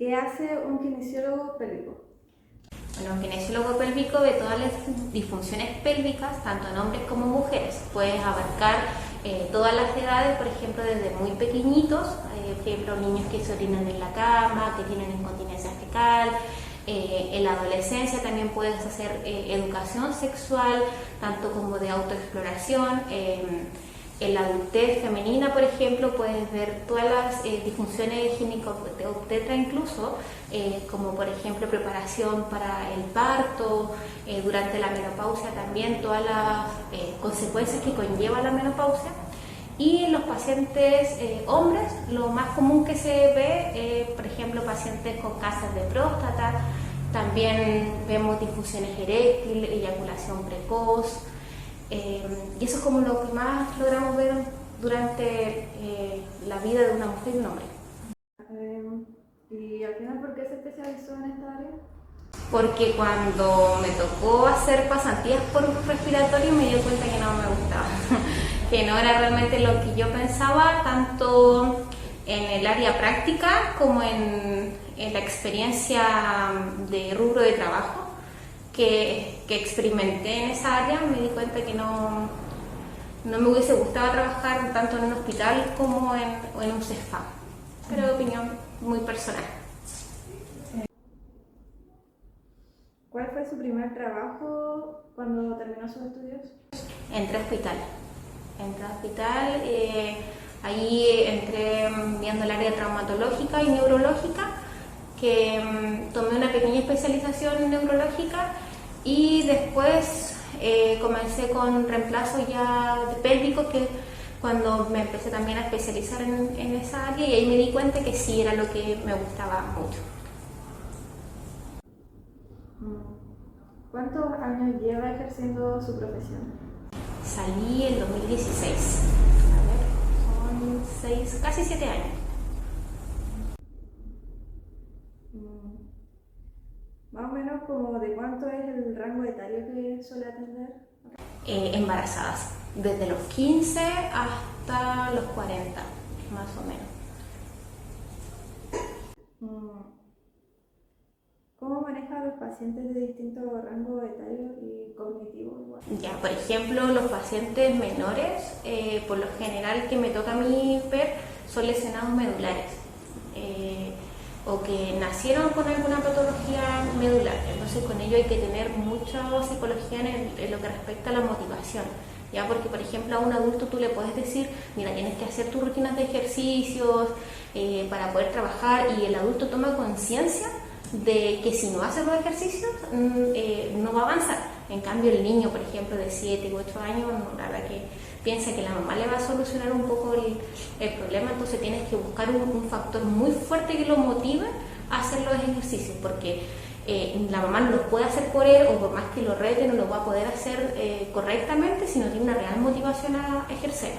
¿Qué hace un kinesiólogo pélvico? Bueno, un kinesiólogo pélvico ve todas las disfunciones pélvicas, tanto en hombres como mujeres. Puedes abarcar todas las edades, por ejemplo, desde muy pequeñitos, por ejemplo, niños que se orinan en la cama, que tienen incontinencia fecal. En la adolescencia también puedes hacer educación sexual, tanto como de autoexploración. En la adultez femenina, por ejemplo, puedes ver todas las disfunciones ginecobstetra incluso, como por ejemplo preparación para el parto, durante la menopausia también todas las consecuencias que conlleva la menopausia. Y en los pacientes hombres, lo más común que se ve, por ejemplo, pacientes con cáncer de próstata, también vemos disfunciones eréctiles, eyaculación precoz. Y eso es como lo que más logramos ver durante la vida de una mujer y un hombre. ¿Y al final por qué se especializó en esta área? Porque cuando me tocó hacer pasantías por respiratorio me di cuenta que no me gustaba, que no era realmente lo que yo pensaba, tanto en el área práctica como en la experiencia de rubro de trabajo que experimenté en esa área. Me di cuenta que no me hubiese gustado trabajar tanto en un hospital como en un CEFA, pero de opinión muy personal. ¿Cuál fue su primer trabajo cuando terminó sus estudios? Entré a hospital, ahí entré viendo el área traumatológica y neurológica, que tomé una pequeña especialización neurológica y después comencé con reemplazo ya de pélvico, que cuando me empecé también a especializar en esa área, y ahí me di cuenta que sí era lo que me gustaba mucho. ¿Cuántos años lleva ejerciendo su profesión? Salí en 2016, son casi 7 años. Más o menos como de cuánto es el rango etario que suele atender. Embarazadas, desde los 15 hasta los 40, más o menos. ¿Cómo maneja a los pacientes de distintos rangos etarios y cognitivos igual? Ya, por ejemplo, los pacientes menores, por lo general que me toca a mí ver, son lesionados medulares. O que nacieron con alguna patología medular. Entonces con ello hay que tener mucha psicología en lo que respecta a la motivación, ¿ya? Porque por ejemplo a un adulto tú le puedes decir, mira, tienes que hacer tus rutinas de ejercicios para poder trabajar, y el adulto toma conciencia de que si no hace los ejercicios no va a avanzar. En cambio el niño, por ejemplo, de 7 u 8 años, la verdad que piensa que la mamá le va a solucionar un poco el problema, entonces tienes que buscar un factor muy fuerte que lo motive a hacer los ejercicios, porque la mamá no los puede hacer por él, o por más que lo rete no lo va a poder hacer correctamente si no tiene una real motivación a ejercer.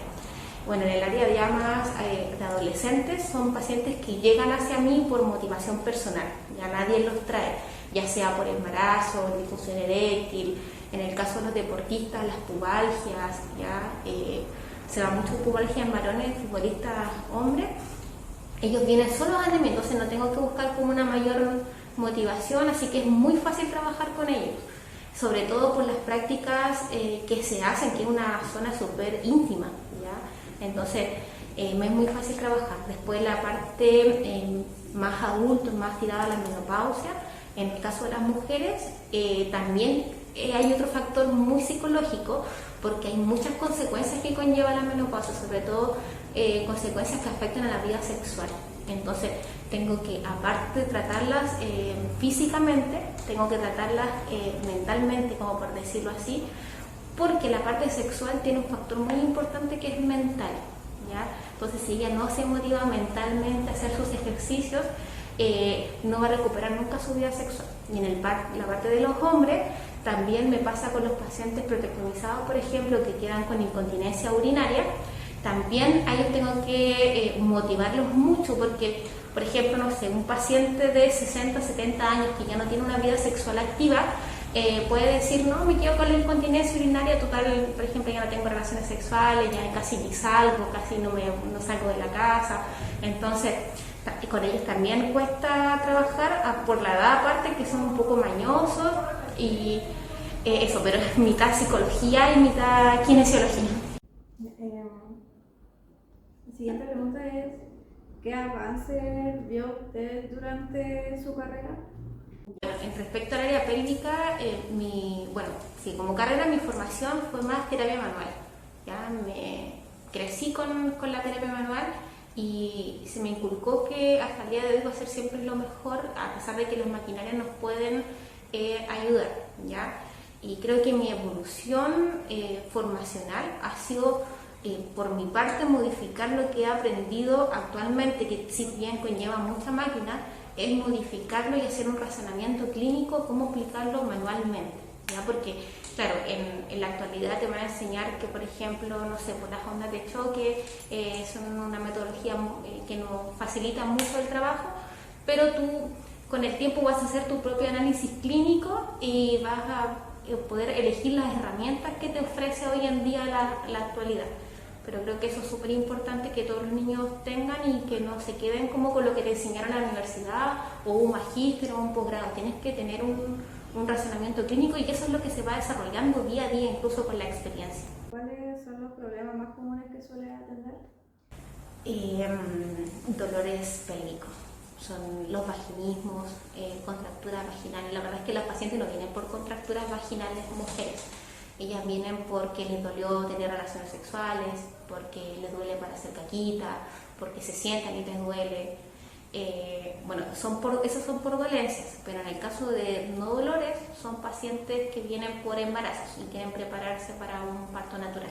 Bueno, en el área ya más de adolescentes, son pacientes que llegan hacia mí por motivación personal, ya nadie los trae, ya sea por embarazo, disfunción eréctil. En el caso de los deportistas, las pubalgias, ya se da mucho pubalgia en varones, futbolistas hombres. Ellos vienen solo a anemia, entonces no tengo que buscar como una mayor motivación, así que es muy fácil trabajar con ellos, sobre todo por las prácticas que se hacen, que es una zona súper íntima, ¿ya? Entonces me es muy fácil trabajar. Después la parte más adultos, más tirada a la menopausia, en el caso de las mujeres también hay otro factor muy psicológico, porque hay muchas consecuencias que conlleva la menopausia, sobre todo consecuencias que afectan a la vida sexual. Entonces tengo que, aparte de tratarlas físicamente, tengo que tratarlas mentalmente, como por decirlo así, porque la parte sexual tiene un factor muy importante que es mental, ¿ya? Entonces si ella no se motiva mentalmente a hacer sus ejercicios, no va a recuperar nunca su vida sexual. Y en la parte de los hombres también me pasa con los pacientes protectomizados, por ejemplo, que quedan con incontinencia urinaria. También a ellos tengo que motivarlos mucho, porque, por ejemplo, no sé, un paciente de 60, 70 años que ya no tiene una vida sexual activa, puede decir, no, me quedo con la incontinencia urinaria, total, por ejemplo, ya no tengo relaciones sexuales, ya casi ni salgo, casi no salgo de la casa. Entonces con ellos también cuesta trabajar, por la edad aparte, que son un poco mañosos y eso, pero es mitad psicología y mitad kinesiología. La siguiente pregunta es, ¿qué avances vio usted durante su carrera? En respecto al área pélvica, como carrera mi formación fue más terapia manual. Ya me crecí con la terapia manual y se me inculcó que hasta el día de hoy va a ser siempre lo mejor, a pesar de que las maquinarias nos pueden ayudar, ¿ya? Y creo que mi evolución formacional ha sido, por mi parte, modificar lo que he aprendido actualmente, que si bien conlleva mucha máquina, es modificarlo y hacer un razonamiento clínico, cómo aplicarlo manualmente, ¿ya? Porque, claro, en la actualidad te van a enseñar que, por ejemplo, no sé, por las ondas de choque son una metodología que nos facilita mucho el trabajo, pero tú con el tiempo vas a hacer tu propio análisis clínico y vas a poder elegir las herramientas que te ofrece hoy en día la actualidad. Pero creo que eso es súper importante que todos los niños tengan y que no se queden como con lo que te enseñaron en la universidad o un magíster o un posgrado. Tienes que tener un razonamiento clínico y que eso es lo que se va desarrollando día a día, incluso con la experiencia. ¿Cuáles son los problemas más comunes que suele atender? Dolores pélvicos, son los vaginismos, contracturas vaginales. La verdad es que las pacientes no vienen por contracturas vaginales mujeres. Ellas vienen porque les dolió tener relaciones sexuales, porque les duele para hacer caquita, porque se sientan y les duele. Esas son por dolencias, pero en el caso de no dolores, son pacientes que vienen por embarazos y quieren prepararse para un parto natural.